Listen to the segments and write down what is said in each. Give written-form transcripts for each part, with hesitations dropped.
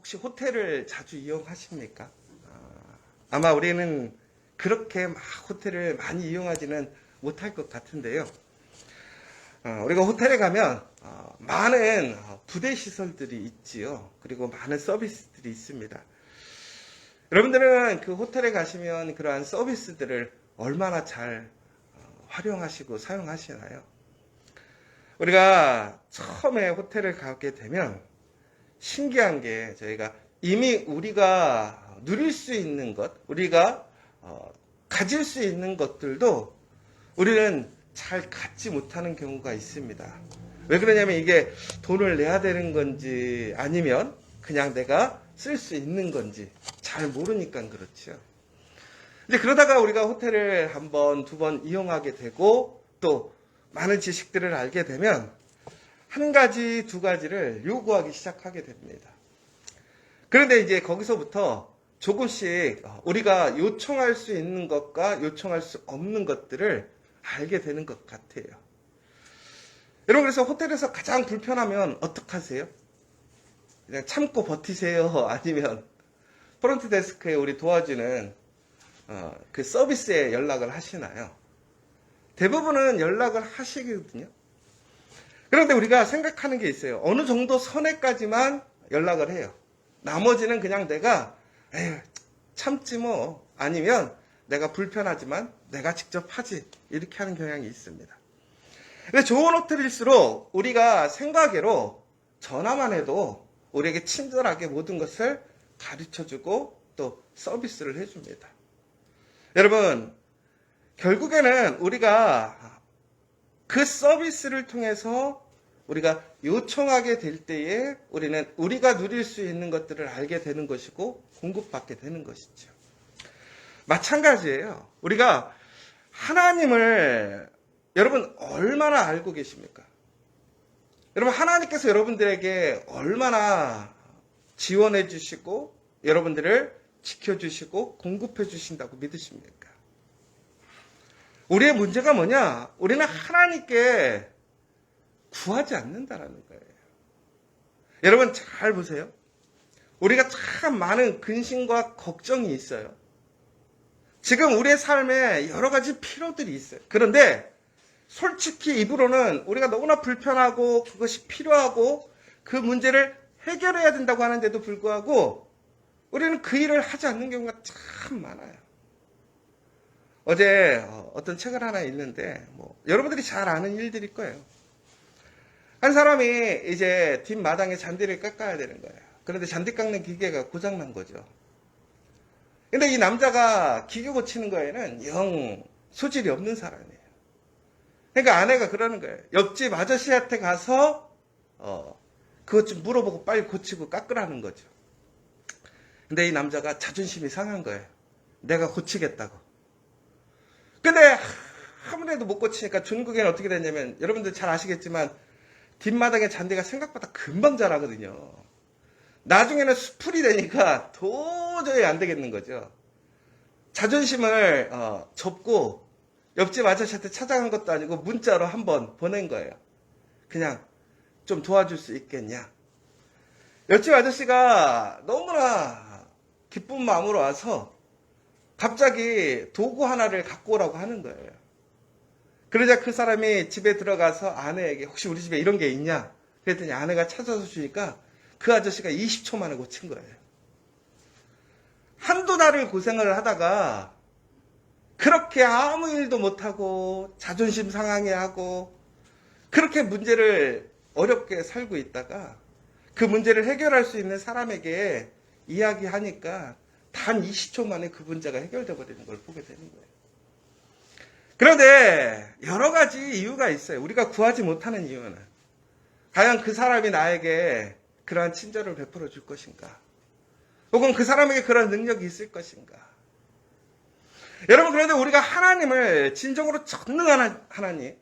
혹시 호텔을 자주 이용하십니까? 아마 우리는 그렇게 막 호텔을 많이 이용하지는 못할 것 같은데요. 우리가 호텔에 가면 많은 부대 시설들이 있지요. 그리고 많은 서비스들이 있습니다. 여러분들은 그 호텔에 가시면 그러한 서비스들을 얼마나 잘 활용하시고 사용하시나요? 우리가 처음에 호텔을 가게 되면 신기한 게 저희가 이미 우리가 누릴 수 있는 것, 우리가 가질 수 있는 것들도 우리는 잘 갖지 못하는 경우가 있습니다. 왜 그러냐면 이게 돈을 내야 되는 건지 아니면 그냥 내가 쓸 수 있는 건지 잘 모르니까 그렇죠. 이제 그러다가 우리가 호텔을 한 번, 두 번 이용하게 되고 또 많은 지식들을 알게 되면 한 가지, 두 가지를 요구하기 시작하게 됩니다. 그런데 이제 거기서부터 조금씩 우리가 요청할 수 있는 것과 요청할 수 없는 것들을 알게 되는 것 같아요. 여러분, 그래서 호텔에서 가장 불편하면 어떡하세요? 그냥 참고 버티세요? 아니면 프론트 데스크에 우리 도와주는 그 서비스에 연락을 하시나요? 대부분은 연락을 하시거든요. 그런데 우리가 생각하는 게 있어요. 어느 정도 선에까지만 연락을 해요. 나머지는 그냥 내가 에휴, 참지 뭐, 아니면 내가 불편하지만 내가 직접 하지, 이렇게 하는 경향이 있습니다. 근데 좋은 호텔일수록 우리가 생각외로 전화만 해도 우리에게 친절하게 모든 것을 가르쳐주고 또 서비스를 해줍니다. 여러분, 결국에는 우리가 그 서비스를 통해서 우리가 요청하게 될 때에 우리는 우리가 누릴 수 있는 것들을 알게 되는 것이고 공급받게 되는 것이죠. 마찬가지예요. 우리가 하나님을 여러분 얼마나 알고 계십니까? 여러분, 하나님께서 여러분들에게 얼마나 지원해 주시고 여러분들을 지켜주시고 공급해 주신다고 믿으십니까? 우리의 문제가 뭐냐? 우리는 하나님께 구하지 않는다라는 거예요. 여러분 잘 보세요. 우리가 참 많은 근심과 걱정이 있어요. 지금 우리의 삶에 여러 가지 필요들이 있어요. 그런데 솔직히 입으로는 우리가 너무나 불편하고 그것이 필요하고 그 문제를 해결해야 된다고 하는데도 불구하고 우리는 그 일을 하지 않는 경우가 참 많아요. 어제 어떤 책을 하나 읽는데 여러분들이 잘 아는 일들일 거예요. 한 사람이 이제 뒷마당에 잔디를 깎아야 되는 거예요. 그런데 잔디 깎는 기계가 고장난 거죠. 근데 이 남자가 기계 고치는 거에는 영 소질이 없는 사람이에요. 그러니까 아내가 그러는 거예요. 옆집 아저씨한테 가서 그것 좀 물어보고 빨리 고치고 깎으라는 거죠. 근데 이 남자가 자존심이 상한 거예요. 내가 고치겠다고. 근데 아무래도 못 고치니까 중국에는 어떻게 됐냐면 여러분들 잘 아시겠지만 뒷마당에 잔디가 생각보다 금방 자라거든요. 나중에는 수풀이 되니까 도저히 안 되겠는 거죠. 자존심을 접고 옆집 아저씨한테 찾아간 것도 아니고 문자로 한번 보낸 거예요. 그냥 좀 도와줄 수 있겠냐. 옆집 아저씨가 너무나 기쁜 마음으로 와서 갑자기 도구 하나를 갖고 오라고 하는 거예요. 그러자 그 사람이 집에 들어가서 아내에게 혹시 우리 집에 이런 게 있냐? 그랬더니 아내가 찾아서 주니까 그 아저씨가 20초 만에 고친 거예요. 한두 달을 고생을 하다가 그렇게 아무 일도 못하고 자존심 상하게 하고 그렇게 문제를 어렵게 살고 있다가 그 문제를 해결할 수 있는 사람에게 이야기하니까 단 20초 만에 그 문제가 해결돼 버리는 걸 보게 되는 거예요. 그런데 여러 가지 이유가 있어요. 우리가 구하지 못하는 이유는 과연 그 사람이 나에게 그러한 친절을 베풀어 줄 것인가? 혹은 그 사람에게 그런 능력이 있을 것인가? 여러분, 그런데 우리가 하나님을 진정으로 전능한 하나님,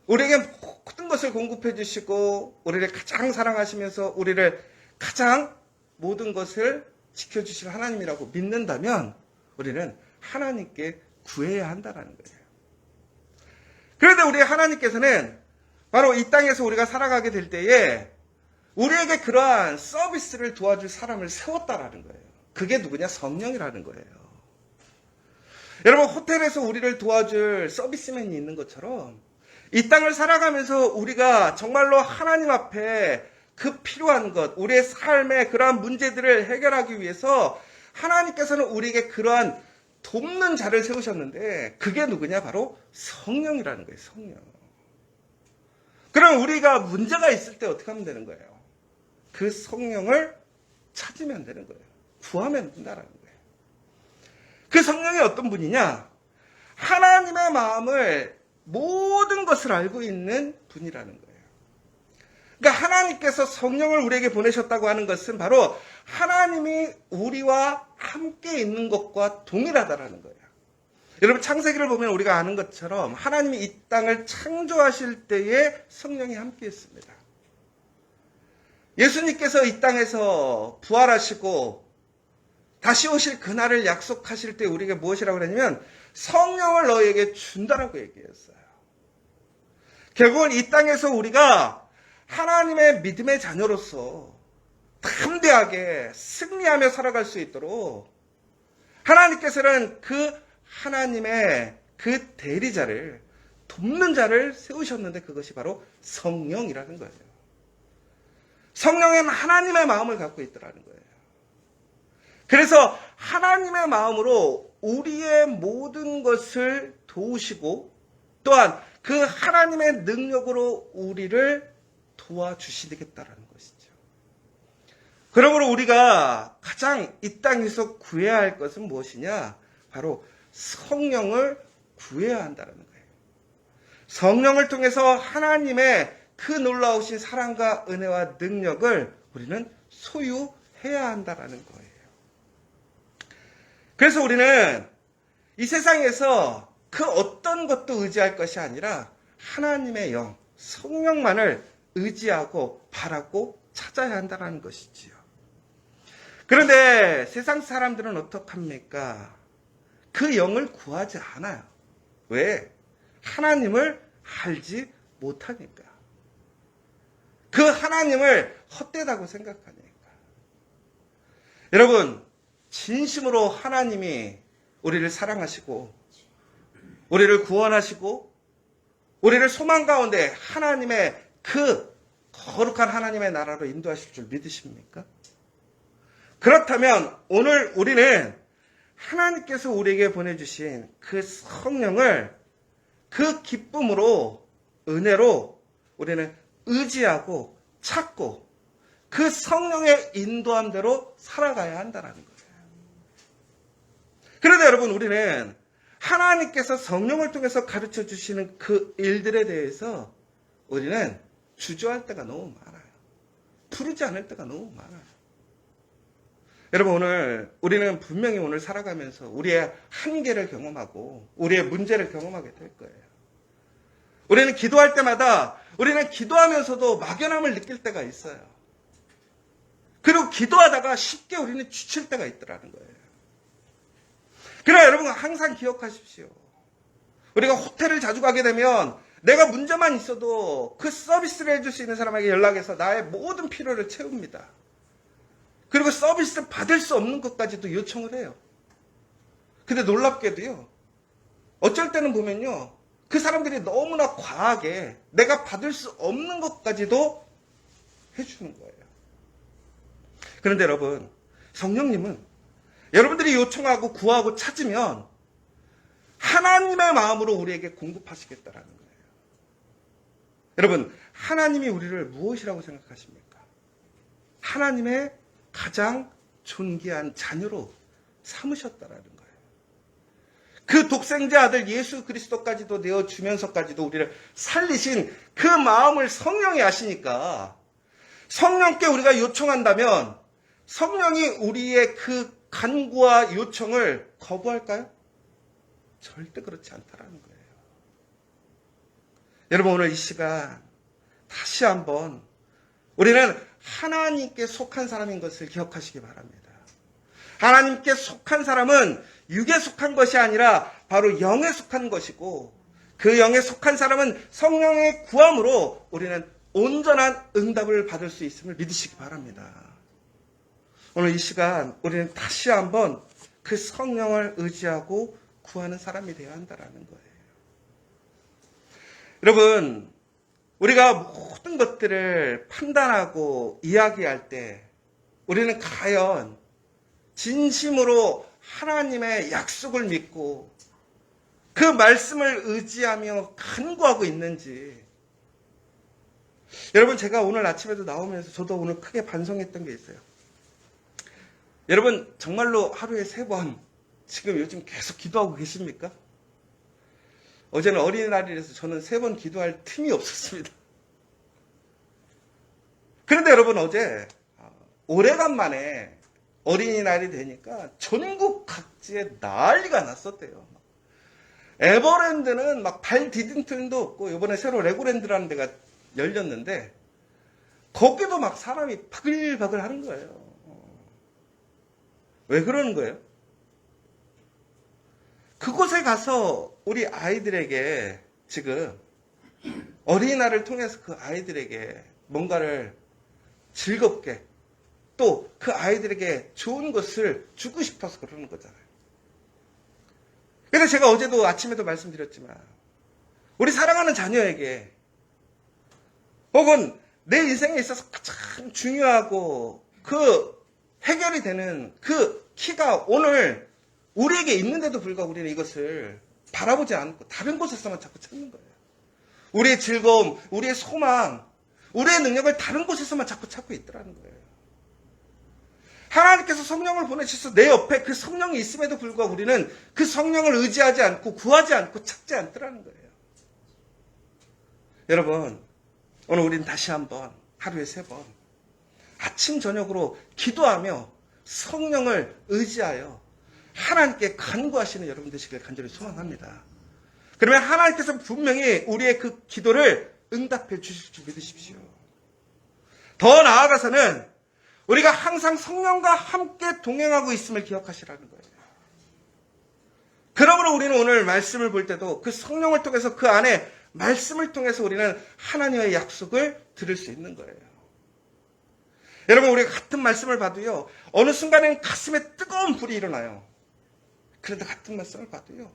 우리에게 모든 것을 공급해 주시고 우리를 가장 사랑하시면서 우리를 가장 모든 것을 지켜주실 하나님이라고 믿는다면 우리는 하나님께 구해야 한다는 거예요. 그런데 우리 하나님께서는 바로 이 땅에서 우리가 살아가게 될 때에 우리에게 그러한 서비스를 도와줄 사람을 세웠다라는 거예요. 그게 누구냐? 성령이라는 거예요. 여러분, 호텔에서 우리를 도와줄 서비스맨이 있는 것처럼 이 땅을 살아가면서 우리가 정말로 하나님 앞에 그 필요한 것, 우리의 삶의 그러한 문제들을 해결하기 위해서 하나님께서는 우리에게 그러한 돕는 자를 세우셨는데 그게 누구냐? 바로 성령이라는 거예요. 성령. 그럼 우리가 문제가 있을 때 어떻게 하면 되는 거예요? 그 성령을 찾으면 되는 거예요. 구하면 된다라는 거예요. 그 성령이 어떤 분이냐? 하나님의 마음을 모든 것을 알고 있는 분이라는 거예요. 그러니까 하나님께서 성령을 우리에게 보내셨다고 하는 것은 바로 하나님이 우리와 함께 있는 것과 동일하다라는 거예요. 여러분, 창세기를 보면 우리가 아는 것처럼 하나님이 이 땅을 창조하실 때에 성령이 함께 있습니다. 예수님께서 이 땅에서 부활하시고 다시 오실 그날을 약속하실 때 우리에게 무엇이라고 그랬냐면 성령을 너희에게 준다라고 얘기했어요. 결국은 이 땅에서 우리가 하나님의 믿음의 자녀로서 담대하게 승리하며 살아갈 수 있도록 하나님께서는 그 하나님의 그 대리자를, 돕는 자를 세우셨는데 그것이 바로 성령이라는 거예요. 성령은 하나님의 마음을 갖고 있더라는 거예요. 그래서 하나님의 마음으로 우리의 모든 것을 도우시고 또한 그 하나님의 능력으로 우리를 도와주시겠다라는 것이죠. 그러므로 우리가 가장 이 땅에서 구해야 할 것은 무엇이냐? 바로 성령을 구해야 한다는 거예요. 성령을 통해서 하나님의 그 놀라우신 사랑과 은혜와 능력을 우리는 소유해야 한다는 거예요. 그래서 우리는 이 세상에서 그 어떤 것도 의지할 것이 아니라 하나님의 영, 성령만을 의지하고 바라고 찾아야 한다는 것이지요. 그런데 세상 사람들은 어떡합니까? 그 영을 구하지 않아요. 왜? 하나님을 알지 못하니까. 그 하나님을 헛되다고 생각하니까. 여러분, 진심으로 하나님이 우리를 사랑하시고 우리를 구원하시고 우리를 소망 가운데 하나님의 그 거룩한 하나님의 나라로 인도하실 줄 믿으십니까? 그렇다면 오늘 우리는 하나님께서 우리에게 보내주신 그 성령을 그 기쁨으로, 은혜로 우리는 의지하고 찾고 그 성령의 인도함대로 살아가야 한다는 거예요. 그런데 여러분, 우리는 하나님께서 성령을 통해서 가르쳐 주시는 그 일들에 대해서 우리는 주저할 때가 너무 많아요. 부르지 않을 때가 너무 많아요. 여러분, 오늘 우리는 분명히 오늘 살아가면서 우리의 한계를 경험하고 우리의 문제를 경험하게 될 거예요. 우리는 기도할 때마다 우리는 기도하면서도 막연함을 느낄 때가 있어요. 그리고 기도하다가 쉽게 우리는 지칠 때가 있더라는 거예요. 그러나 여러분, 항상 기억하십시오. 우리가 호텔을 자주 가게 되면 내가 문제만 있어도 그 서비스를 해줄 수 있는 사람에게 연락해서 나의 모든 필요를 채웁니다. 그리고 서비스를 받을 수 없는 것까지도 요청을 해요. 근데 놀랍게도요, 어쩔 때는 보면요, 그 사람들이 너무나 과하게 내가 받을 수 없는 것까지도 해주는 거예요. 그런데 여러분, 성령님은 여러분들이 요청하고 구하고 찾으면 하나님의 마음으로 우리에게 공급하시겠다라는 거예요. 여러분, 하나님이 우리를 무엇이라고 생각하십니까? 하나님의 가장 존귀한 자녀로 삼으셨다라는 거예요. 그 독생자 아들 예수 그리스도까지도 내어주면서까지도 우리를 살리신 그 마음을 성령이 아시니까 성령께 우리가 요청한다면 성령이 우리의 그 간구와 요청을 거부할까요? 절대 그렇지 않다라는 거예요. 여러분, 오늘 이 시간 다시 한번 우리는 하나님께 속한 사람인 것을 기억하시기 바랍니다. 하나님께 속한 사람은 육에 속한 것이 아니라 바로 영에 속한 것이고 그 영에 속한 사람은 성령의 구함으로 우리는 온전한 응답을 받을 수 있음을 믿으시기 바랍니다. 오늘 이 시간 우리는 다시 한번 그 성령을 의지하고 구하는 사람이 되어야 한다는 거예요. 여러분, 우리가 모든 것들을 판단하고 이야기할 때 우리는 과연 진심으로 하나님의 약속을 믿고 그 말씀을 의지하며 간구하고 있는지. 여러분, 제가 오늘 아침에도 나오면서 저도 오늘 크게 반성했던 게 있어요. 여러분, 정말로 하루에 3번 지금 요즘 계속 기도하고 계십니까? 어제는 어린이날이라서 저는 3번 기도할 틈이 없었습니다. 그런데 여러분, 어제 오래간만에 어린이날이 되니까 전국 각지에 난리가 났었대요. 에버랜드는 막 발 디딘 틈도 없고, 이번에 새로 레고랜드라는 데가 열렸는데 거기도 막 사람이 바글바글 하는 거예요. 왜 그러는 거예요? 그곳에 가서 우리 아이들에게 지금 어린이날을 통해서 그 아이들에게 뭔가를 즐겁게 또 그 아이들에게 좋은 것을 주고 싶어서 그러는 거잖아요. 그래서 제가 어제도 아침에도 말씀드렸지만 우리 사랑하는 자녀에게 혹은 내 인생에 있어서 가장 중요하고 그 해결이 되는 그 키가 오늘 우리에게 있는데도 불구하고 우리는 이것을 바라보지 않고 다른 곳에서만 자꾸 찾는 거예요. 우리의 즐거움, 우리의 소망, 우리의 능력을 다른 곳에서만 자꾸 찾고 있더라는 거예요. 하나님께서 성령을 보내셔서 내 옆에 그 성령이 있음에도 불구하고 우리는 그 성령을 의지하지 않고 구하지 않고 찾지 않더라는 거예요. 여러분, 오늘 우리는 다시 한번 하루에 3번 아침 저녁으로 기도하며 성령을 의지하여 하나님께 간구하시는 여러분 되시길 간절히 소망합니다. 그러면 하나님께서 분명히 우리의 그 기도를 응답해 주실 줄 믿으십시오. 더 나아가서는 우리가 항상 성령과 함께 동행하고 있음을 기억하시라는 거예요. 그러므로 우리는 오늘 말씀을 볼 때도 그 성령을 통해서 그 안에 말씀을 통해서 우리는 하나님의 약속을 들을 수 있는 거예요. 여러분, 우리가 같은 말씀을 봐도요, 어느 순간에는 가슴에 뜨거운 불이 일어나요. 그런데 같은 말씀을 봐도요,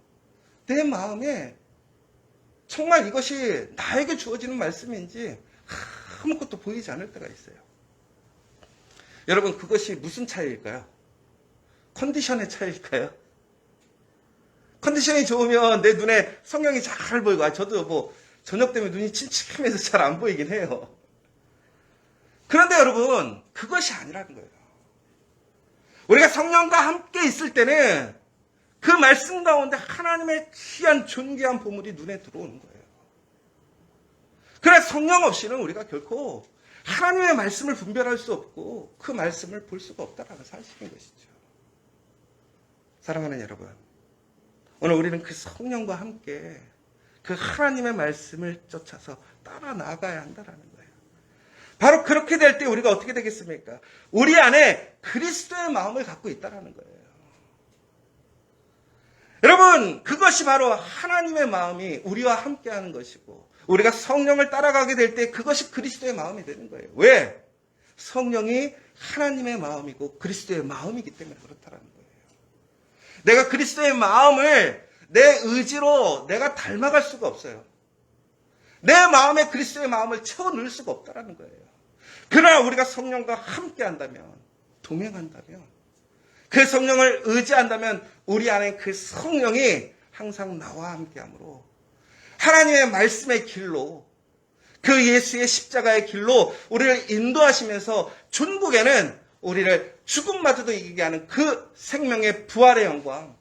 내 마음에 정말 이것이 나에게 주어지는 말씀인지 아무것도 보이지 않을 때가 있어요. 여러분, 그것이 무슨 차이일까요? 컨디션의 차이일까요? 컨디션이 좋으면 내 눈에 성령이 잘 보이고, 저도 뭐 저녁 때문에 눈이 침침해서 잘 안 보이긴 해요. 그런데 여러분, 그것이 아니라는 거예요. 우리가 성령과 함께 있을 때는 그 말씀 가운데 하나님의 귀한 존귀한 보물이 눈에 들어오는 거예요. 그래서 성령 없이는 우리가 결코 하나님의 말씀을 분별할 수 없고 그 말씀을 볼 수가 없다라는 사실인 것이죠. 사랑하는 여러분, 오늘 우리는 그 성령과 함께 그 하나님의 말씀을 쫓아서 따라 나가야 한다라는 거예요. 바로 그렇게 될 때 우리가 어떻게 되겠습니까? 우리 안에 그리스도의 마음을 갖고 있다라는 거예요. 여러분, 그것이 바로 하나님의 마음이 우리와 함께하는 것이고 우리가 성령을 따라가게 될 때 그것이 그리스도의 마음이 되는 거예요. 왜? 성령이 하나님의 마음이고 그리스도의 마음이기 때문에 그렇다라는 거예요. 내가 그리스도의 마음을 내 의지로 내가 닮아갈 수가 없어요. 내 마음에 그리스도의 마음을 채워 넣을 수가 없다라는 거예요. 그러나 우리가 성령과 함께 한다면, 동행한다면, 그 성령을 의지한다면 우리 안에 그 성령이 항상 나와 함께하므로 하나님의 말씀의 길로, 그 예수의 십자가의 길로 우리를 인도하시면서 천국에는 우리를 죽음마저도 이기게 하는 그 생명의 부활의 영광,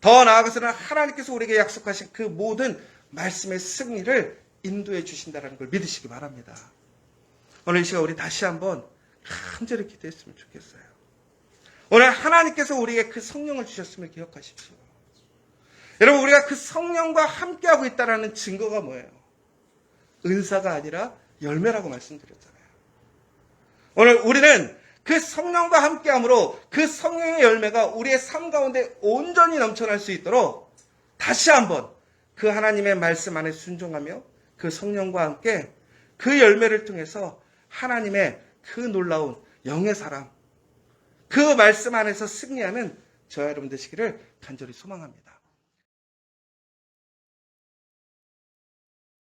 더 나아가서는 하나님께서 우리에게 약속하신 그 모든 말씀의 승리를 인도해 주신다는 걸 믿으시기 바랍니다. 오늘 이 시간 우리 다시 한번 간절히 기도했으면 좋겠어요. 오늘 하나님께서 우리에게 그 성령을 주셨음을 기억하십시오. 여러분, 우리가 그 성령과 함께하고 있다는 증거가 뭐예요? 은사가 아니라 열매라고 말씀드렸잖아요. 오늘 우리는 그 성령과 함께함으로 그 성령의 열매가 우리의 삶 가운데 온전히 넘쳐날 수 있도록 다시 한번 그 하나님의 말씀 안에 순종하며 그 성령과 함께 그 열매를 통해서 하나님의 그 놀라운 영의 사랑, 그 말씀 안에서 승리하는 저와 여러분 되시기를 간절히 소망합니다.